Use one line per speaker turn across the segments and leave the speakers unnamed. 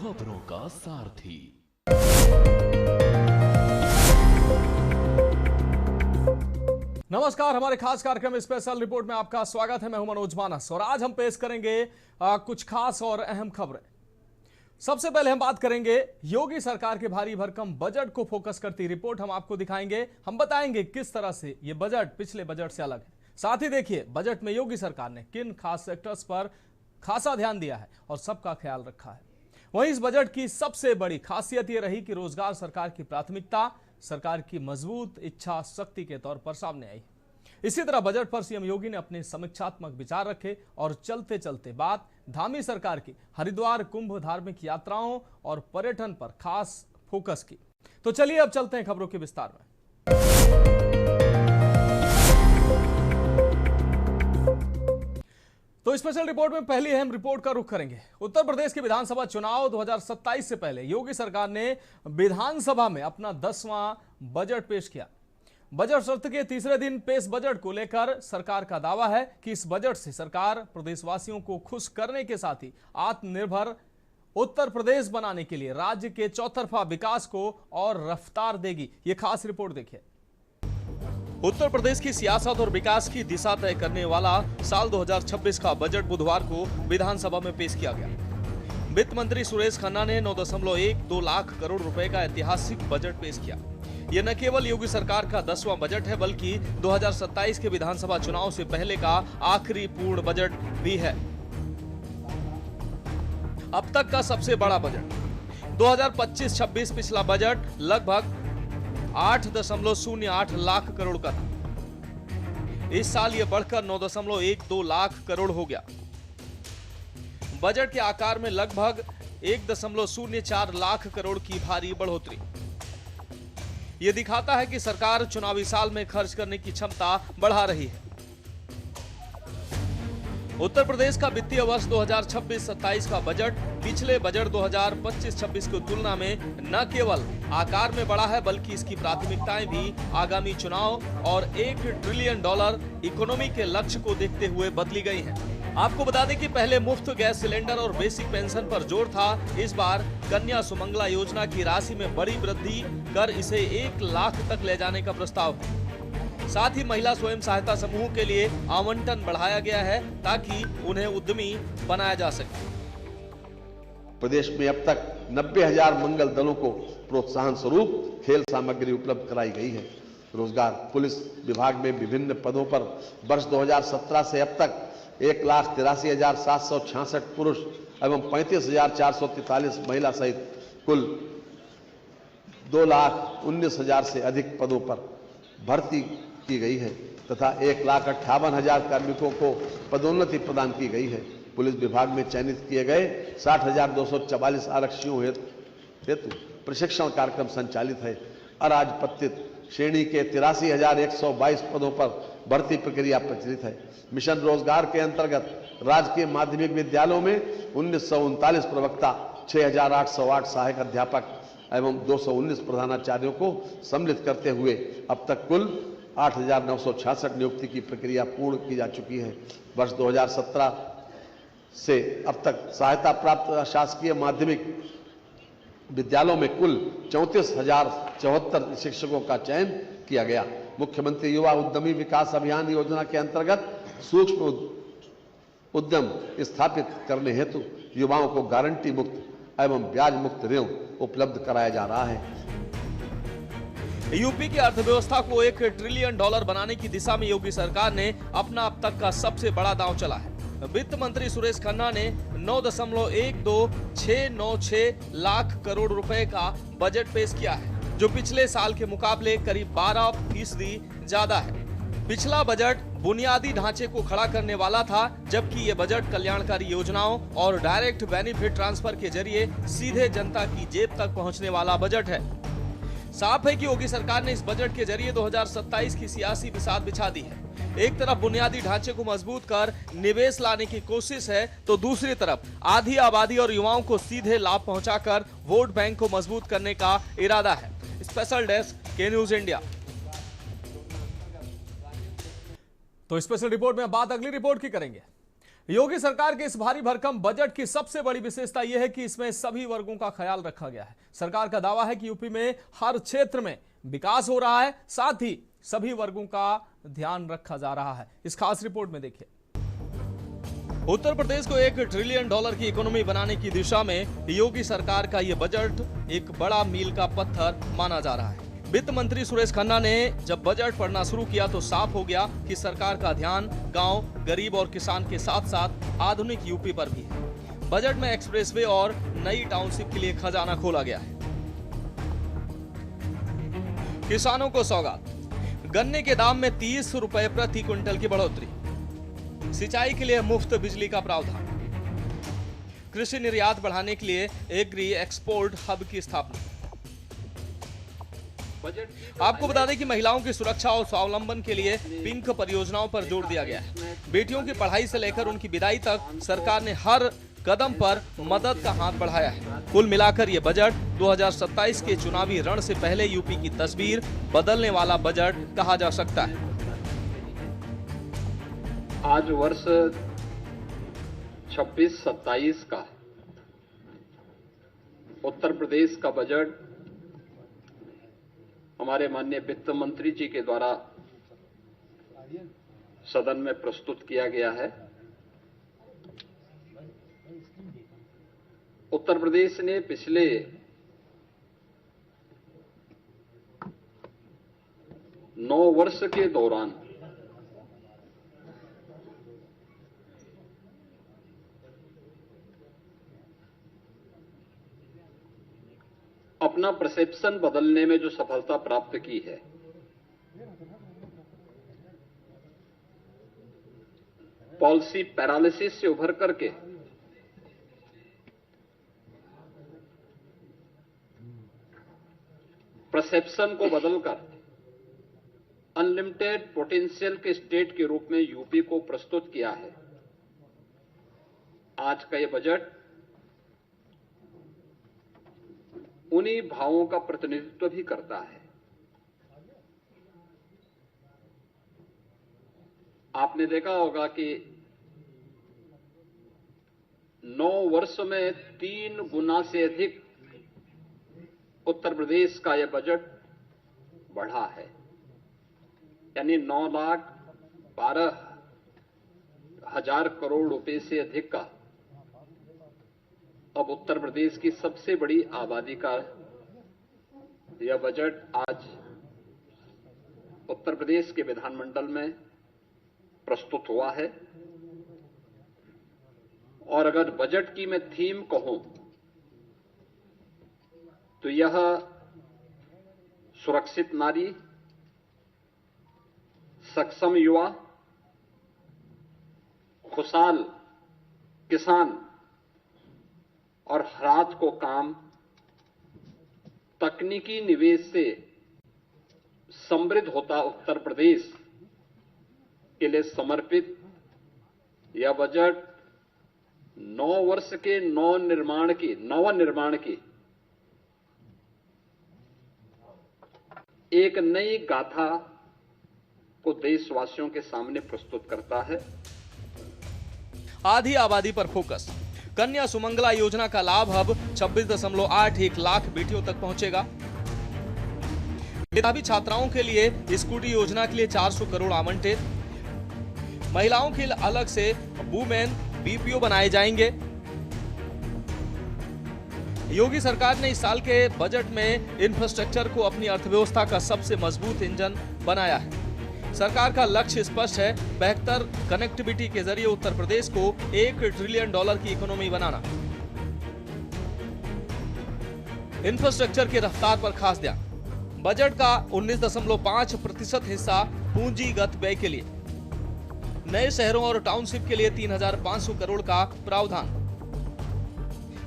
खबरों का सारथी। नमस्कार, हमारे खास कार्यक्रम स्पेशल रिपोर्ट में आपका स्वागत है। मैं हूं मनोज मानस और आज हम पेश करेंगे कुछ खास और अहम खबरें। सबसे पहले हम बात करेंगे योगी सरकार के भारी भरकम बजट को फोकस करती रिपोर्ट हम आपको दिखाएंगे। हम बताएंगे किस तरह से यह बजट पिछले बजट से अलग है। साथ ही देखिए बजट में योगी सरकार ने किन खास सेक्टर्स पर खासा ध्यान दिया है और सबका ख्याल रखा है। वहीं इस बजट की सबसे बड़ी खासियत यह रही कि रोजगार सरकार की प्राथमिकता, सरकार की मजबूत इच्छा शक्ति के तौर पर सामने आई। इसी तरह बजट पर सीएम योगी ने अपने समीक्षात्मक विचार रखे और चलते चलते बात धामी सरकार की हरिद्वार कुंभ धार्मिक यात्राओं और पर्यटन पर खास फोकस की। तो चलिए अब चलते हैं खबरों के विस्तार में। तो स्पेशल रिपोर्ट में पहली अहम रिपोर्ट का रुख करेंगे। उत्तर प्रदेश के विधानसभा चुनाव 2027 से पहले योगी सरकार ने विधानसभा में अपना 10वां बजट पेश किया। बजट सत्र के तीसरे दिन पेश बजट को लेकर सरकार का दावा है कि इस बजट से सरकार प्रदेशवासियों को खुश करने के साथ ही आत्मनिर्भर उत्तर प्रदेश बनाने के लिए राज्य के चौतरफा विकास को और रफ्तार देगी। ये खास रिपोर्ट देखिए। उत्तर प्रदेश की सियासत और विकास की दिशा तय करने वाला साल 2026 का बजट बुधवार को विधानसभा में पेश किया गया। वित्त मंत्री सुरेश खन्ना ने 9.12 लाख करोड़ रुपए का ऐतिहासिक बजट पेश किया। यह न केवल योगी सरकार का 10वां बजट है बल्कि 2027 के विधानसभा चुनाव से पहले का आखिरी पूर्ण बजट भी है। अब तक का सबसे बड़ा बजट 2025-26 पिछला बजट लगभग 8.08 लाख करोड़ का था। इस साल यह बढ़कर 9.12 लाख करोड़ हो गया। बजट के आकार में लगभग 1.04 लाख करोड़ की भारी बढ़ोतरी। यह दिखाता है कि सरकार चुनावी साल में खर्च करने की क्षमता बढ़ा रही है। उत्तर प्रदेश का वित्तीय वर्ष 2026-27 का बजट पिछले बजट 2025-26 की तुलना में न केवल आकार में बढ़ा है बल्कि इसकी प्राथमिकताएं भी आगामी चुनाव और $1 ट्रिलियन इकोनॉमी के लक्ष्य को देखते हुए बदली गई हैं। आपको बता दें कि पहले मुफ्त गैस सिलेंडर और बेसिक पेंशन पर जोर था। इस बार कन्या सुमंगला योजना की राशि में बड़ी वृद्धि कर इसे 1 लाख तक ले जाने का प्रस्ताव है। साथ ही महिला स्वयं सहायता समूह के लिए आवंटन बढ़ाया गया है ताकि उन्हें उद्यमी बनाया जा सके।
प्रदेश में अब तक 90,000 मंगल दलों को प्रोत्साहन स्वरूप खेल सामग्री उपलब्ध कराई गई है। रोजगार पुलिस विभाग में विभिन्न पदों पर वर्ष 2017 से अब तक 1,83,766 पुरुष एवं 35,443 महिला सहित कुल 2,19,000 से अधिक पदों पर भर्ती की गई है तथा 1,58,000 कार्मिकों को पदोन्नति प्रदान की गई है। पुलिस विभाग में चयनित किए गए 60,244 आरक्षियों हेतु प्रशिक्षण कार्यक्रम संचालित है। अराजपत्रित श्रेणी के 83,122 पदों पर भर्ती प्रक्रिया प्रचलित है। मिशन रोजगार के अंतर्गत राजकीय माध्यमिक विद्यालयों में 1939 प्रवक्ता, 6,808 सहायक अध्यापक एवं 219 प्रधानाचार्यों को सम्मिलित करते हुए अब तक कुल 8,966 नियुक्ति की प्रक्रिया पूर्ण की जा चुकी है। वर्ष 2017 से अब तक सहायता प्राप्त शासकीय माध्यमिक विद्यालयों में कुल 34,074 शिक्षकों का चयन किया गया। मुख्यमंत्री युवा उद्यमी विकास अभियान योजना के अंतर्गत सूक्ष्म उद्यम स्थापित करने हेतु युवाओं को गारंटी मुक्त एवं ब्याज मुक्त ऋण उपलब्ध कराया जा रहा है।
यूपी की अर्थव्यवस्था को $1 ट्रिलियन बनाने की दिशा में योगी सरकार ने अपना अब तक का सबसे बड़ा दांव चला है। वित्त मंत्री सुरेश खन्ना ने 9.12696 लाख करोड़ रुपए का बजट पेश किया है, जो पिछले साल के मुकाबले करीब 12% ज्यादा है। पिछला बजट बुनियादी ढांचे को खड़ा करने वाला था, जबकि ये बजट कल्याणकारी योजनाओं और डायरेक्ट बेनिफिट ट्रांसफर के जरिए सीधे जनता की जेब तक पहुंचने वाला बजट है। साफ है कि योगी सरकार ने इस बजट के जरिए 2027 की सियासी बिसात बिछा दी है। एक तरफ बुनियादी ढांचे को मजबूत कर निवेश लाने की कोशिश है, तो दूसरी तरफ आधी आबादी और युवाओं को सीधे लाभ पहुंचाकर वोट बैंक को मजबूत करने का इरादा है। स्पेशल डेस्क के न्यूज इंडिया। तो स्पेशल रिपोर्ट में बात अगली रिपोर्ट की करेंगे। योगी सरकार के इस भारी भरकम बजट की सबसे बड़ी विशेषता यह है कि इसमें सभी वर्गों का ख्याल रखा गया है। सरकार का दावा है कि यूपी में हर क्षेत्र में विकास हो रहा है, साथ ही सभी वर्गों का ध्यान रखा जा रहा है। इस खास रिपोर्ट में देखिए। उत्तर प्रदेश को $1 ट्रिलियन की इकोनॉमी बनाने की दिशा में योगी सरकार का यह बजट एक बड़ा मील का पत्थर माना जा रहा है। वित्त मंत्री सुरेश खन्ना ने जब बजट पढ़ना शुरू किया तो साफ हो गया कि सरकार का ध्यान गांव, गरीब और किसान के साथ साथ आधुनिक यूपी पर भी है। बजट में एक्सप्रेसवे और नई टाउनशिप के लिए खजाना खोला गया है। किसानों को सौगात, गन्ने के दाम में 30 रुपए प्रति क्विंटल की बढ़ोतरी, सिंचाई के लिए मुफ्त बिजली का प्रावधान, कृषि निर्यात बढ़ाने के लिए एग्री एक्सपोर्ट हब की स्थापना। आपको बता दें कि महिलाओं की सुरक्षा और स्वावलंबन के लिए पिंक परियोजनाओं पर जोर दिया गया है। बेटियों की पढ़ाई से लेकर उनकी विदाई तक सरकार ने हर कदम पर मदद का हाथ बढ़ाया है। कुल मिलाकर ये बजट 2027 के चुनावी रण से पहले यूपी की तस्वीर बदलने वाला बजट कहा जा सकता है।
आज वर्ष 26-27 का उत्तर प्रदेश का बजट हमारे माननीय वित्त मंत्री जी के द्वारा सदन में प्रस्तुत किया गया है। उत्तर प्रदेश ने पिछले 9 वर्ष के दौरान अपना परसेप्शन बदलने में जो सफलता प्राप्त की है, पॉलिसी पैरालिसिस से उभर करके परसेप्शन को बदलकर अनलिमिटेड पोटेंशियल के स्टेट के रूप में यूपी को प्रस्तुत किया है। आज का यह बजट उन्हीं भावों का प्रतिनिधित्व भी करता है। आपने देखा होगा कि 9 वर्ष में 3 गुना से अधिक उत्तर प्रदेश का यह बजट बढ़ा है, यानी 9,12,000 करोड़ रुपए से अधिक का अब उत्तर प्रदेश की सबसे बड़ी आबादी का यह बजट आज उत्तर प्रदेश के विधानमंडल में प्रस्तुत हुआ है। और अगर बजट की मैं थीम कहूं तो यह सुरक्षित नारी, सक्षम युवा, खुशहाल किसान और रात को काम, तकनीकी निवेश से समृद्ध होता उत्तर प्रदेश के लिए समर्पित यह बजट 9 वर्ष के नवनिर्माण की एक नई गाथा को देशवासियों के सामने प्रस्तुत करता है।
आधी आबादी पर फोकस, कन्या सुमंगला योजना का लाभ अब 26.81 लाख बेटियों तक पहुंचेगा। मेधावी छात्राओं के लिए स्कूटी योजना के लिए 400 करोड़ आवंटित। महिलाओं के लिए अलग से वुमेन बीपीओ बनाए जाएंगे। योगी सरकार ने इस साल के बजट में इंफ्रास्ट्रक्चर को अपनी अर्थव्यवस्था का सबसे मजबूत इंजन बनाया है। सरकार का लक्ष्य स्पष्ट है, बेहतर कनेक्टिविटी के जरिए उत्तर प्रदेश को $1 ट्रिलियन की इकोनॉमी बनाना। इंफ्रास्ट्रक्चर की रफ्तार पर खास ध्यान। बजट का 19.5% हिस्सा पूंजीगत व्यय के लिए, नए शहरों और टाउनशिप के लिए 3,500 करोड़ का प्रावधान,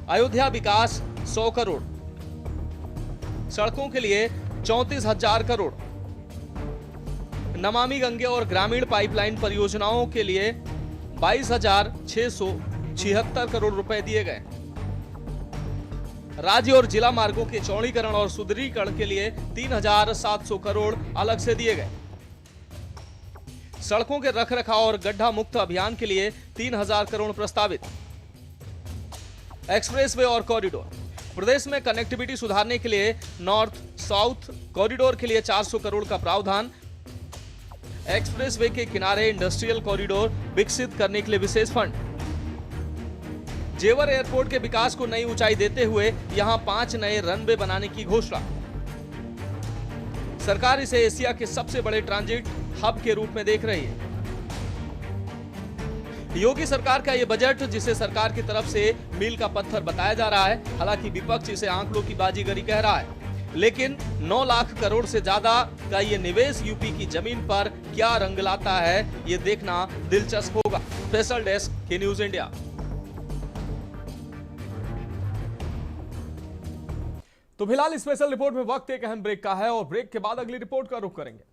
अयोध्या विकास 100 करोड़, सड़कों के लिए 34,000 करोड़, नमामि गंगे और ग्रामीण पाइपलाइन परियोजनाओं के लिए 22,676 करोड़ रुपए दिए गए। राज्य और जिला मार्गों के चौड़ीकरण और सुदृढ़ीकरण के लिए 3,700 करोड़ अलग से दिए गए। सड़कों के रखरखाव और गड्ढा मुक्त अभियान के लिए 3000 करोड़ प्रस्तावित। एक्सप्रेसवे और कॉरिडोर, प्रदेश में कनेक्टिविटी सुधारने के लिए नॉर्थ साउथ कॉरिडोर के लिए 400 करोड़ का प्रावधान। एक्सप्रेसवे के किनारे इंडस्ट्रियल कॉरिडोर विकसित करने के लिए विशेष फंड। जेवर एयरपोर्ट के विकास को नई ऊंचाई देते हुए यहां 5 नए रनवे बनाने की घोषणा। सरकार इसे एशिया के सबसे बड़े ट्रांजिट हब के रूप में देख रही है। योगी सरकार का यह बजट, जिसे सरकार की तरफ से मील का पत्थर बताया जा रहा है, हालांकि विपक्ष इसे आंकड़ों की बाजीगरी कह रहा है, लेकिन 9 लाख करोड़ से ज्यादा का ये निवेश यूपी की जमीन पर क्या रंग लाता है, ये देखना दिलचस्प होगा। स्पेशल डेस्क के न्यूज इंडिया। तो फिलहाल स्पेशल रिपोर्ट में वक्त एक अहम ब्रेक का है और ब्रेक के बाद अगली रिपोर्ट का रुख करेंगे।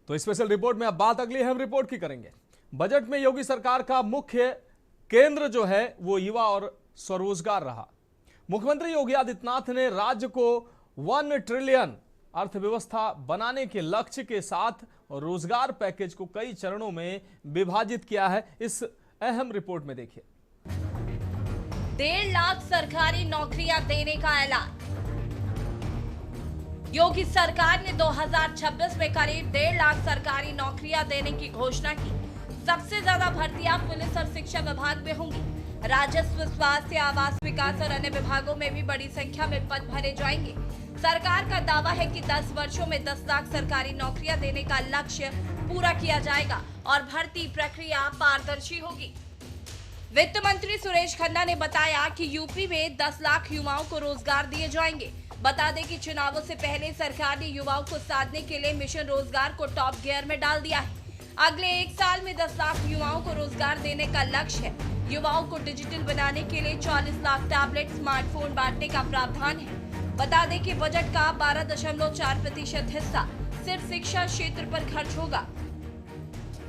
तो स्पेशल रिपोर्ट में अब बात अगली अहम रिपोर्ट की करेंगे। बजट में योगी सरकार का मुख्य केंद्र जो है वो युवा और स्वरोजगार रहा। मुख्यमंत्री योगी आदित्यनाथ ने राज्य को 1 ट्रिलियन अर्थव्यवस्था बनाने के लक्ष्य के साथ रोजगार पैकेज को कई चरणों में विभाजित किया है। इस अहम रिपोर्ट में देखिए।
1.5 लाख सरकारी नौकरियां देने का ऐलान। योगी सरकार ने 2026 में करीब 1.5 लाख सरकारी नौकरियां देने की घोषणा की। सबसे ज्यादा भर्तियां पुलिस और शिक्षा विभाग में होंगी। राजस्व, स्वास्थ्य, आवास, विकास और अन्य विभागों में भी बड़ी संख्या में पद भरे जाएंगे। सरकार का दावा है कि 10 वर्षों में 10 लाख सरकारी नौकरियां देने का लक्ष्य पूरा किया जाएगा और भर्ती प्रक्रिया पारदर्शी होगी। वित्त मंत्री सुरेश खन्ना ने बताया कि यूपी में 10 लाख युवाओं को रोजगार दिए जाएंगे। बता दें कि चुनावों से पहले सरकार ने युवाओं को साधने के लिए मिशन रोजगार को टॉप गियर में डाल दिया है। अगले 1 साल में 10 लाख युवाओं को रोजगार देने का लक्ष्य है। युवाओं को डिजिटल बनाने के लिए 40 लाख टैबलेट, स्मार्टफोन बांटने का प्रावधान है। बता दें कि बजट का 12.4% हिस्सा सिर्फ शिक्षा क्षेत्र पर खर्च होगा।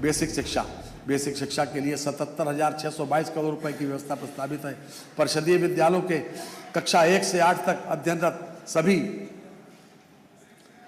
बेसिक शिक्षा के लिए 77,622 करोड़ रुपए की व्यवस्था प्रस्तावित है। परिषदीय विद्यालयों के कक्षा 1 से 8 तक अध्ययनरत सभी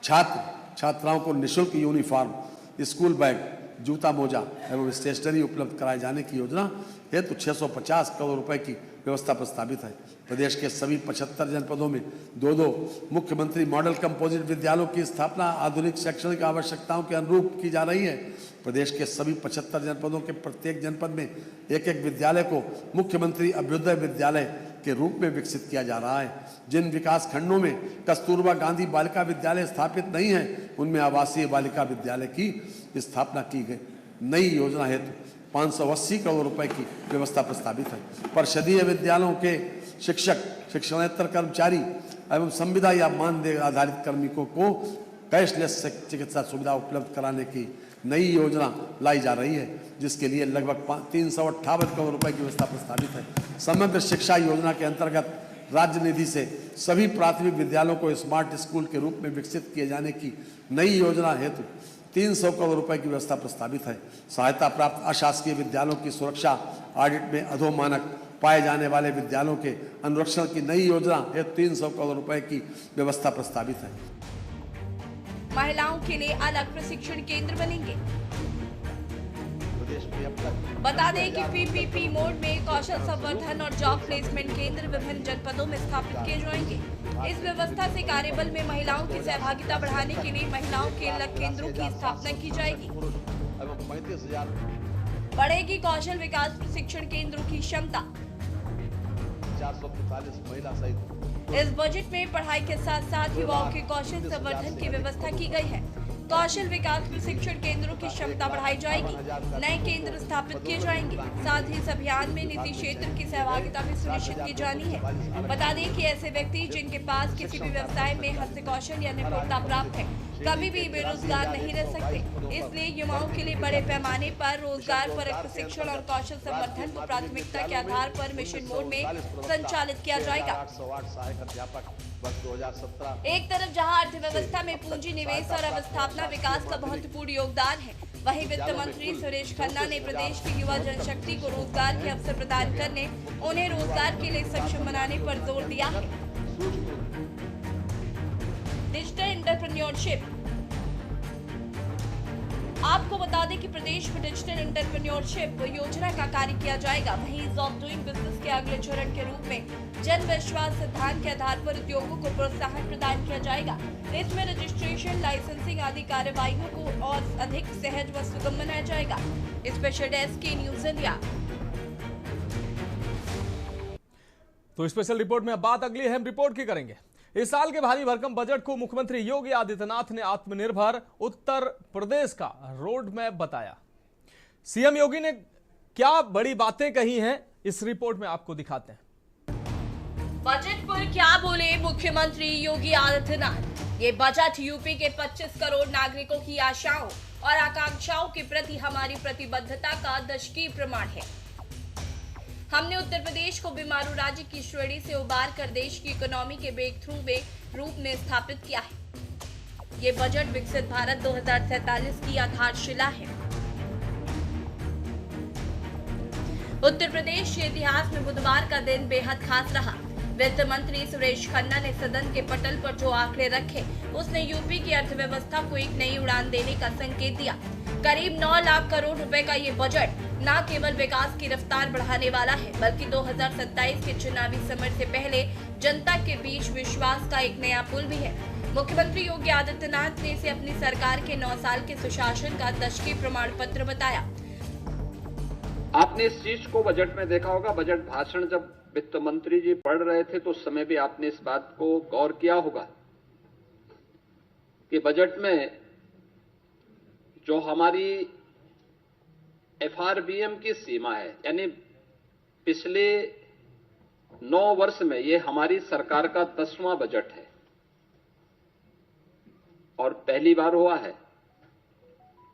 छात्राओं को निःशुल्क यूनिफॉर्म, स्कूल बैग, जूता, मोजा एवं स्टेशनरी उपलब्ध कराए जाने की योजना हेतु 650 करोड़ रुपए की व्यवस्था प्रस्तावित है। प्रदेश के सभी 75 जनपदों में 2 मुख्यमंत्री मॉडल कंपोजिट विद्यालयों की स्थापना आधुनिक शैक्षणिक आवश्यकताओं के अनुरूप की जा रही है। प्रदेश के सभी 75 जनपदों के प्रत्येक जनपद में एक विद्यालय को मुख्यमंत्री अभ्युदय विद्यालय के रूप में विकसित किया जा रहा है। जिन विकास खंडों में कस्तूरबा गांधी बालिका विद्यालय स्थापित नहीं है, उनमें आवासीय बालिका विद्यालय की स्थापना की गई। नई योजना हेतु 580 करोड़ रुपए की व्यवस्था प्रस्तावित है। परिषदीय विद्यालयों के शिक्षक, शिक्षणेतर कर्मचारी एवं संविदा या मानदेय आधारित कार्मिकों को कैशलेस चिकित्सा सुविधा उपलब्ध कराने की नई योजना लाई जा रही है, जिसके लिए लगभग 358 करोड़ रुपए की व्यवस्था प्रस्तावित है। समग्र शिक्षा योजना के अंतर्गत राज्य निधि से सभी प्राथमिक विद्यालयों को स्मार्ट स्कूल के रूप में विकसित किए जाने की नई योजना हेतु 300 करोड़ रुपए की व्यवस्था प्रस्तावित है। सहायता प्राप्त अशासकीय विद्यालयों की सुरक्षा ऑडिट में अधोमानक पाए जाने वाले विद्यालयों के अनुरक्षण की नई योजना हेतु 300 करोड़ रुपए की व्यवस्था प्रस्तावित है।
महिलाओं के लिए अलग प्रशिक्षण केंद्र बनेंगे। बता दें कि पीपीपी मोड में कौशल संवर्धन और जॉब प्लेसमेंट केंद्र विभिन्न जनपदों में स्थापित किए जाएंगे। इस व्यवस्था से कार्यबल में महिलाओं की सहभागिता बढ़ाने के लिए महिलाओं के अलग केंद्रों की स्थापना की जाएगी। बढ़ेगी कौशल विकास प्रशिक्षण केंद्रों की क्षमता।
445 महिला सहित
इस बजट में पढ़ाई के साथ साथ युवाओं के कौशल संवर्धन की व्यवस्था की गई है। कौशल विकास प्रशिक्षण केंद्रों की क्षमता बढ़ाई जाएगी। नए केंद्र स्थापित किए जाएंगे। साथ ही इस अभियान में निजी क्षेत्र की सहभागिता भी सुनिश्चित की जानी है। बता दें कि ऐसे व्यक्ति जिनके पास किसी भी व्यवसाय में हस्तकौशल या निपुणता प्राप्त है, कभी भी बेरोजगार नहीं रह सकते। इसलिए युवाओं के लिए बड़े पैमाने पर रोजगार परक प्रशिक्षण और कौशल संवर्धन को प्राथमिकता के आधार पर मिशन मोड में संचालित किया जाएगा। एक तरफ जहां अर्थव्यवस्था में पूंजी निवेश और अवस्थापना विकास का महत्वपूर्ण योगदान है, वहीं वित्त मंत्री सुरेश खन्ना ने प्रदेश की युवा जनशक्ति को रोजगार के अवसर प्रदान करने, उन्हें रोजगार के लिए सक्षम बनाने पर जोर दिया है। Digital entrepreneurship. आपको बता दें कि प्रदेश में डिजिटल एंटरप्रेन्योरशिप योजना का कार्य किया जाएगा। वहीं ईज ऑफ डूइंग बिजनेस के अगले चरण के रूप में जन विश्वास सिद्धांत के आधार पर उद्योगों को प्रोत्साहन प्रदान किया जाएगा। इसमें रजिस्ट्रेशन, लाइसेंसिंग आदि कार्यवाहियों को और अधिक सहज व सुगम बनाया जाएगा। स्पेशल डेस्क की न्यूज इंडिया।
तो स्पेशल रिपोर्ट में अब बात अगली अहम रिपोर्ट की करेंगे। इस साल के भारी भरकम बजट को मुख्यमंत्री योगी आदित्यनाथ ने आत्मनिर्भर उत्तर प्रदेश का रोड मैप बताया। सीएम योगी ने क्या बड़ी बातें कही हैं, इस रिपोर्ट में आपको दिखाते हैं।
बजट पर क्या बोले मुख्यमंत्री योगी आदित्यनाथ। ये बजट यूपी के 25 करोड़ नागरिकों की आशाओं और आकांक्षाओं के प्रति हमारी प्रतिबद्धता का दशकीय प्रमाण है। हमने उत्तर प्रदेश को बीमारू राज्य की श्रेणी से उबार कर देश की इकोनॉमी के ब्रेक थ्रू में रूप में स्थापित किया है। ये बजट विकसित भारत 2047 की आधारशिला है। उत्तर प्रदेश के इतिहास में बुधवार का दिन बेहद खास रहा। वित्त मंत्री सुरेश खन्ना ने सदन के पटल पर जो आंकड़े रखे, उसने यूपी की अर्थव्यवस्था को एक नई उड़ान देने का संकेत दिया। करीब 9 लाख करोड़ रुपए का ये बजट न केवल विकास की रफ्तार बढ़ाने वाला है, बल्कि 2027 के चुनावी समय से पहले जनता के बीच विश्वास का एक नया पुल भी है। मुख्यमंत्री योगी आदित्यनाथ ने इसे अपनी सरकार के 9 साल के सुशासन का दशकीय प्रमाण पत्र बताया।
आपने इस चीज को बजट में देखा होगा। बजट भाषण जब वित्त मंत्री जी पढ़ रहे थे तो उस समय भी आपने इस बात को गौर किया होगा कि बजट में जो हमारी एफआरबीएम की सीमा है, यानी पिछले 9 वर्ष में ये हमारी सरकार का 10वां बजट है और पहली बार हुआ है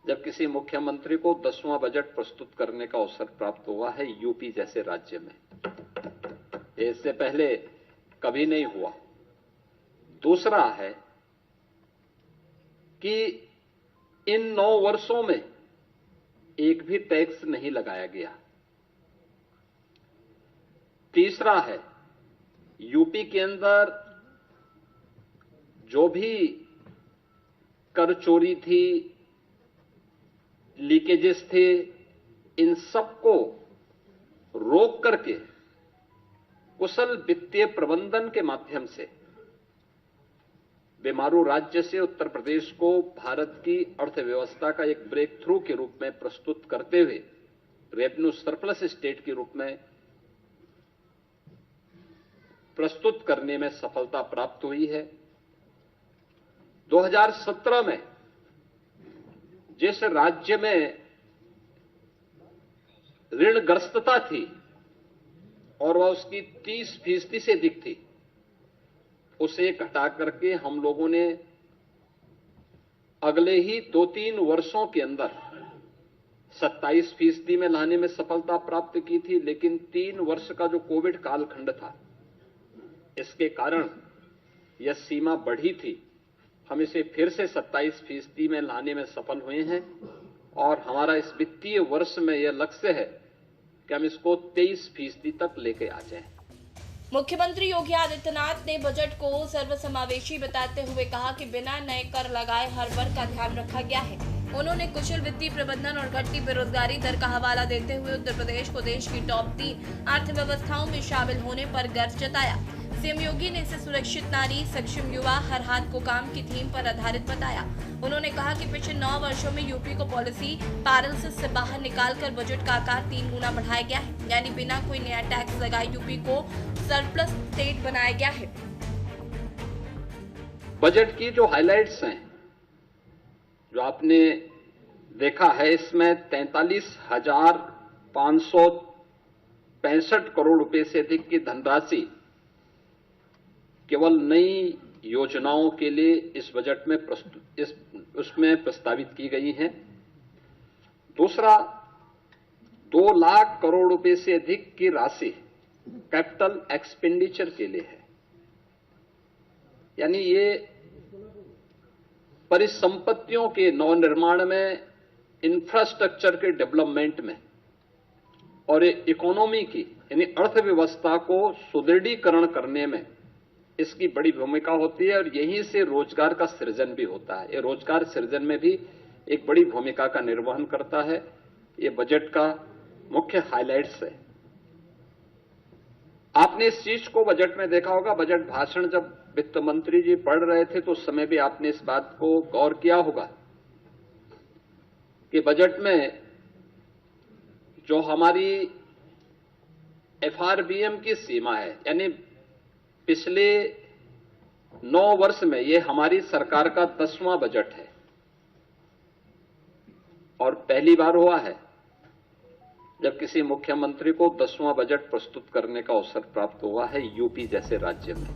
जब किसी मुख्यमंत्री को 10वां बजट प्रस्तुत करने का अवसर प्राप्त हुआ है यूपी जैसे राज्य में। इससे पहले कभी नहीं हुआ। दूसरा है कि इन 9 वर्षों में एक भी टैक्स नहीं लगाया गया। तीसरा है, यूपी के अंदर जो भी कर चोरी थी, लीकेजेस थे, इन सबको रोक करके कुशल वित्तीय प्रबंधन के माध्यम से बीमारू राज्य से उत्तर प्रदेश को भारत की अर्थव्यवस्था का एक ब्रेक थ्रू के रूप में प्रस्तुत करते हुए रेवेन्यू सरप्लस स्टेट के रूप में प्रस्तुत करने में सफलता प्राप्त हुई है। 2017 में जिस राज्य में ऋणग्रस्तता थी और वह उसकी 30% से अधिक थी, उसे घटा करके हम लोगों ने अगले ही 2-3 वर्षों के अंदर 27% में लाने में सफलता प्राप्त की थी। लेकिन 3 वर्ष का जो कोविड कालखंड था, इसके कारण यह सीमा बढ़ी थी। हम इसे फिर से 27% में लाने में सफल हुए हैं और हमारा इस वित्तीय वर्ष में यह लक्ष्य है कि हम इसको 23% तक लेके आ जाएं।
मुख्यमंत्री योगी आदित्यनाथ ने बजट को सर्वसमावेशी बताते हुए कहा कि बिना नए कर लगाए हर वर्ग का ध्यान रखा गया है। उन्होंने कुशल वित्तीय प्रबंधन और घटती बेरोजगारी दर का हवाला देते हुए उत्तर प्रदेश को देश की टॉप 3 अर्थव्यवस्थाओं में शामिल होने पर गर्व जताया। सीएम योगी ने इसे सुरक्षित नारी, सक्षम युवा, हर हाथ को काम की थीम पर आधारित बताया। उन्होंने कहा कि पिछले 9 वर्षों में यूपी को पॉलिसी पैरालिसिस से बाहर निकालकर बजट का आकार 3 गुना बढ़ाया गया है, यानी बिना कोई नया टैक्स लगाए यूपी को सरप्लस स्टेट बनाया गया है।
बजट की जो हाइलाइट्स हैं, जो आपने देखा है, इसमें 43,565 करोड़ रुपए से अधिक की धनराशि केवल नई योजनाओं के लिए इस बजट में उसमें प्रस्तावित की गई हैं। दूसरा, 2 लाख करोड़ रुपए से अधिक की राशि कैपिटल एक्सपेंडिचर के लिए है, यानी ये परिसंपत्तियों के नवनिर्माण में इंफ्रास्ट्रक्चर के डेवलपमेंट में और इकोनॉमी की यानी अर्थव्यवस्था को सुदृढ़ीकरण करने में इसकी बड़ी भूमिका होती है और यहीं से रोजगार का सृजन भी होता है। ये रोजगार सृजन में भी एक बड़ी भूमिका का निर्वहन करता है। ये बजट का मुख्य हाइलाइट्स है। आपने इस चीज को बजट में देखा होगा। बजट भाषण जब वित्त मंत्री जी पढ़ रहे थे तो उस समय भी आपने इस बात को गौर किया होगा कि बजट में जो हमारी एफआरबीएम की सीमा है, यानी पिछले 9 वर्ष में ये हमारी सरकार का 10वां बजट है और पहली बार हुआ है जब किसी मुख्यमंत्री को 10वां बजट प्रस्तुत करने का अवसर प्राप्त हुआ है यूपी जैसे राज्य में।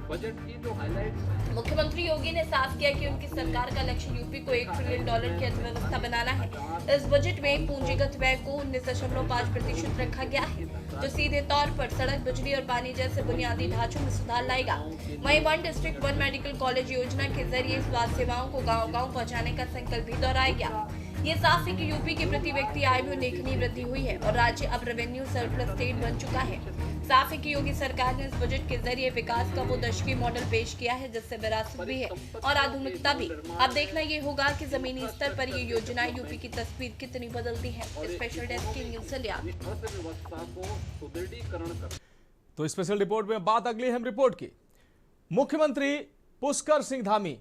बजट की जो हाइलाइट्स,
मुख्यमंत्री योगी ने साफ किया कि उनकी सरकार का लक्ष्य यूपी को $1 ट्रिलियन की अर्थव्यवस्था बनाना है। इस बजट में पूंजीगत व्यय को 19.5% रखा गया है, जो सीधे तौर पर सड़क, बिजली और पानी जैसे बुनियादी ढांचों में सुधार लाएगा। वहीं 1 डिस्ट्रिक्ट 1 मेडिकल कॉलेज योजना के जरिए स्वास्थ्य सेवाओं को गाँव-गाँव पहुँचाने का संकल्प भी दोहराया गया। ये साफ है कि यूपी की प्रति व्यक्ति आय में उल्लेखनीय वृद्धि हुई है और राज्य अब रेवेन्यू सरप्लस स्टेट बन चुका है। साफ है कि योगी सरकार ने इस बजट के जरिए विकास का वो दशकीय मॉडल पेश किया है जिससे विरासत भी है और आधुनिकता भी। अब देखना ये होगा कि जमीनी स्तर पर ये योजना यूपी की तस्वीर कितनी बदलती है। स्पेशल डेस्क की न्यूज़ इंडिया।
अर्थव्यवस्था को सुदृढ़ीकरण कर।
तो स्पेशल रिपोर्ट में बात अगली अहम रिपोर्ट की। मुख्यमंत्री पुष्कर सिंह धामी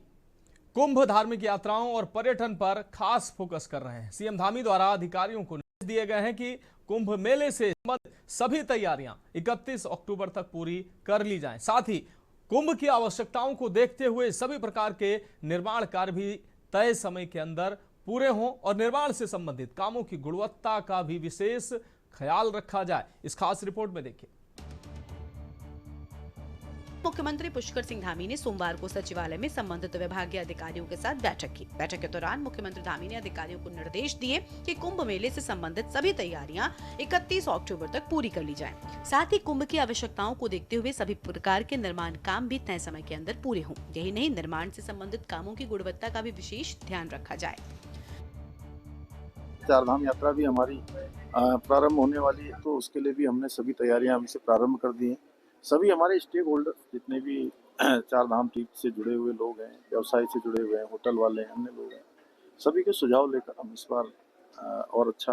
कुंभ धार्मिक यात्राओं और पर्यटन पर खास फोकस कर रहे हैं। सीएम धामी द्वारा अधिकारियों को निर्देश दिए गए हैं कि कुंभ मेले से संबंधित सभी तैयारियां 31 अक्टूबर तक पूरी कर ली जाएं। साथ ही कुंभ की आवश्यकताओं को देखते हुए सभी प्रकार के निर्माण कार्य भी तय समय के अंदर पूरे हों और निर्माण से संबंधित कामों की गुणवत्ता का भी विशेष ख्याल रखा जाए। इस खास रिपोर्ट में देखिए।
मुख्यमंत्री पुष्कर सिंह धामी ने सोमवार को सचिवालय में संबंधित विभागीय अधिकारियों के साथ बैठक की। बैठक के दौरान मुख्यमंत्री धामी ने अधिकारियों को निर्देश दिए कि कुंभ मेले से संबंधित सभी तैयारियां 31 अक्टूबर तक पूरी कर ली जाएं। साथ ही कुंभ की आवश्यकताओं को देखते हुए सभी प्रकार के निर्माण काम भी तय समय के अंदर पूरे हों। यही नहीं, निर्माण से संबंधित कामों की गुणवत्ता का भी विशेष ध्यान रखा जाए।
चारधाम यात्रा भी हमारी प्रारंभ होने वाली है, तो उसके लिए भी हमने सभी तैयारियां अभी से प्रारंभ कर दी हैं। सभी हमारे स्टेक होल्डर जितने भी चारधाम तीर्थ से जुड़े हुए लोग हैं, व्यवसाय से जुड़े हुए हैं, होटल वाले हैं, अन्य लोग हैं, सभी के सुझाव लेकर हम इस बार और अच्छा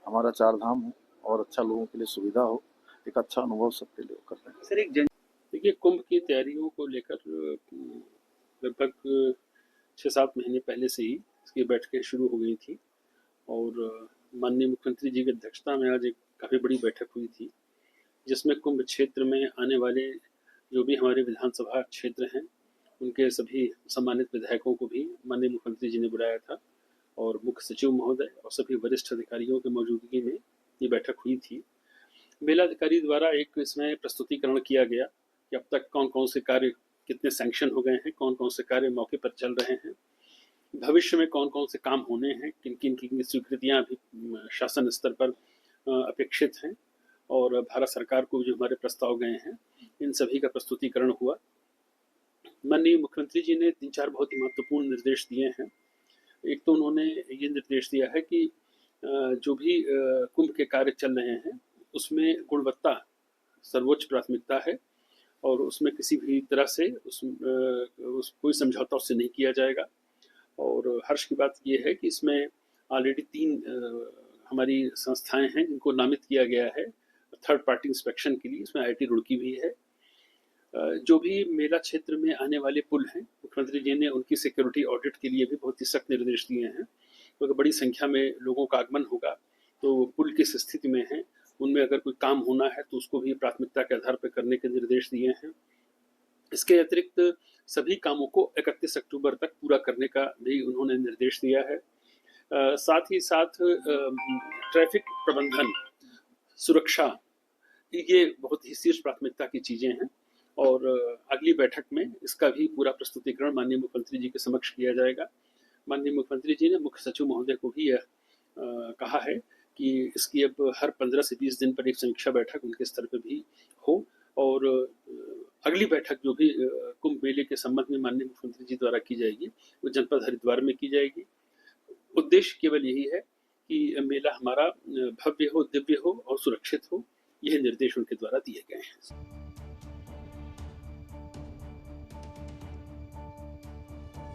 हमारा चारधाम हो और अच्छा लोगों के लिए सुविधा हो, एक अच्छा अनुभव सबके लिए कर रहे हैं।
सर, एक देखिए, कुंभ की तैयारियों को लेकर लगभग 6-7 महीने पहले से ही इसकी बैठकें शुरू हो गई थी और माननीय मुख्यमंत्री जी की अध्यक्षता में आज एक काफ़ी बड़ी बैठक हुई थी, जिसमें कुंभ क्षेत्र में आने वाले जो भी हमारे विधानसभा क्षेत्र हैं उनके सभी सम्मानित विधायकों को भी माननीय मुख्यमंत्री जी ने बुलाया था और मुख्य सचिव महोदय और सभी वरिष्ठ अधिकारियों की मौजूदगी में ये बैठक हुई थी। मेलाधिकारी द्वारा एक इसमें प्रस्तुतिकरण किया गया कि अब तक कौन कौन से कार्य कितने सैंक्शन हो गए हैं, कौन कौन से कार्य मौके पर चल रहे हैं, भविष्य में कौन कौन से काम होने हैं, किन किन की स्वीकृतियाँ भी शासन स्तर पर अपेक्षित हैं और भारत सरकार को जो हमारे प्रस्ताव गए हैं, इन सभी का प्रस्तुतिकरण हुआ। माननीय मुख्यमंत्री जी ने 3-4 बहुत ही महत्वपूर्ण निर्देश दिए हैं। एक तो उन्होंने ये निर्देश दिया है कि जो भी कुंभ के कार्य चल रहे हैं उसमें गुणवत्ता सर्वोच्च प्राथमिकता है और उसमें किसी भी तरह से कोई समझौता उससे नहीं किया जाएगा। और हर्ष की बात ये है कि इसमें ऑलरेडी 3 हमारी संस्थाएं हैं जिनको नामित किया गया है थर्ड पार्टी इंस्पेक्शन के लिए। इसमें IIT रुड़की भी है। जो भी मेला क्षेत्र में आने वाले पुल हैं, मुख्यमंत्री जी ने उनकी सिक्योरिटी ऑडिट के लिए भी बहुत ही सख्त निर्देश दिए हैं, क्योंकि बड़ी संख्या में लोगों का आगमन होगा तो पुल किस स्थिति में है, उनमें अगर कोई काम होना है तो उसको भी प्राथमिकता के आधार पर करने के निर्देश दिए हैं। इसके अतिरिक्त सभी कामों को 31 अक्टूबर तक पूरा करने का भी उन्होंने निर्देश दिया है। साथ ही साथ ट्रैफिक प्रबंधन, सुरक्षा, ये बहुत ही शीर्ष प्राथमिकता की चीज़ें हैं और अगली बैठक में इसका भी पूरा प्रस्तुतिकरण माननीय मुख्यमंत्री जी के समक्ष किया जाएगा। माननीय मुख्यमंत्री जी ने मुख्य सचिव महोदय को भी यह कहा है कि इसकी अब हर 15 से 20 दिन पर एक समीक्षा बैठक उनके स्तर पर भी हो और अगली बैठक जो भी कुंभ मेले के संबंध में माननीय मुख्यमंत्री जी द्वारा की जाएगी वो जनपद हरिद्वार में की जाएगी। उद्देश्य केवल यही है कि मेला हमारा भव्य हो, दिव्य हो और सुरक्षित हो। यह निर्देश उनके द्वारा दिए गए हैं।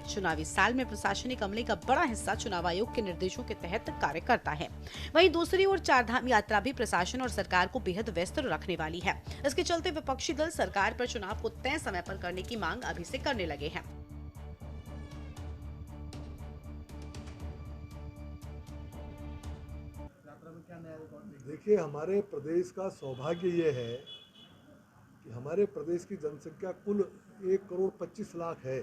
चुनावी साल में प्रशासनिक अमले का बड़ा हिस्सा चुनाव आयोग के निर्देशों के तहत कार्य करता है। वहीं दूसरी ओर चारधाम यात्रा भी प्रशासन और सरकार को बेहद व्यस्त रखने वाली है। इसके चलते विपक्षी दल सरकार पर चुनाव को तय समय पर करने की मांग अभी से करने लगे हैं।
देखिए, हमारे प्रदेश का सौभाग्य ये है कि हमारे प्रदेश की जनसंख्या कुल 1,25,00,000 है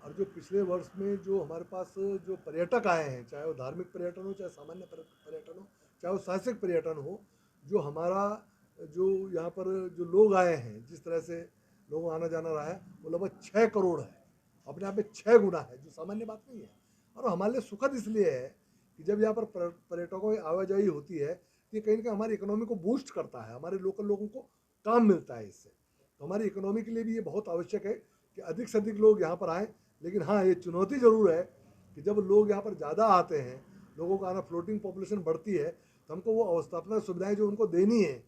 और जो पिछले वर्ष में जो हमारे पास जो पर्यटक आए हैं, चाहे वो धार्मिक पर्यटन हो, चाहे सामान्य पर्यटन हो, चाहे वो साहसिक पर्यटन हो, जो हमारा जो यहाँ पर जो लोग आए हैं, जिस तरह से लोगों आना जाना रहा है, वो लगभग 6 करोड़ है। अपने आप में 6 गुना है, जो सामान्य बात नहीं है। और हमारे लिए सुखद इसलिए है कि जब यहाँ पर पर्यटकों की आवाजाही होती है तो ये कहीं ना कहीं हमारी इकोनॉमी को बूस्ट करता है, हमारे लोकल लोगों को काम मिलता है इससे। तो हमारी इकोनॉमी के लिए भी ये बहुत आवश्यक है कि अधिक से अधिक लोग यहाँ पर आएँ। लेकिन हाँ, ये चुनौती ज़रूर है कि जब लोग यहाँ पर ज़्यादा आते हैं, लोगों का आना, फ्लोटिंग पॉपुलेशन बढ़ती है, तो हमको वो अवस्थापना सुविधाएं जो उनको देनी है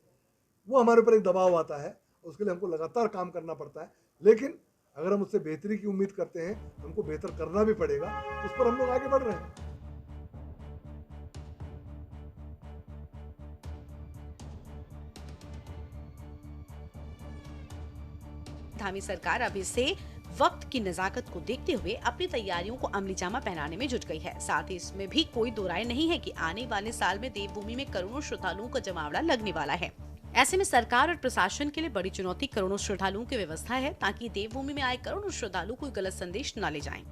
वो हमारे ऊपर एक दबाव आता है। उसके लिए हमको लगातार काम करना पड़ता है। लेकिन अगर हम उससे बेहतरी की उम्मीद करते हैं, हमको बेहतर करना भी पड़ेगा। उस पर हम लोग आगे बढ़ रहे हैं।
धामी सरकार अभी से वक्त की नजाकत को देखते हुए अपनी तैयारियों को अमली जामा पहनाने में जुट गई है। साथ ही इसमें भी कोई दो राय नहीं है कि आने वाले साल में देवभूमि में करोड़ों श्रद्धालुओं का जमावड़ा लगने वाला है। ऐसे में सरकार और प्रशासन के लिए बड़ी चुनौती करोड़ों श्रद्धालुओं की व्यवस्था है, ताकि देवभूमि में आए करोड़ों श्रद्धालु कोई गलत संदेश न ले जाएं।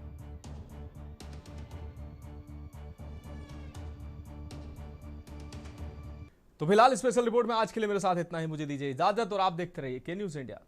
तो फिलहाल स्पेशल रिपोर्ट में आज के लिए मेरे साथ इतना ही। मुझे दीजिए इजाजत और आप देखते रहिए के न्यूज़ इंडिया।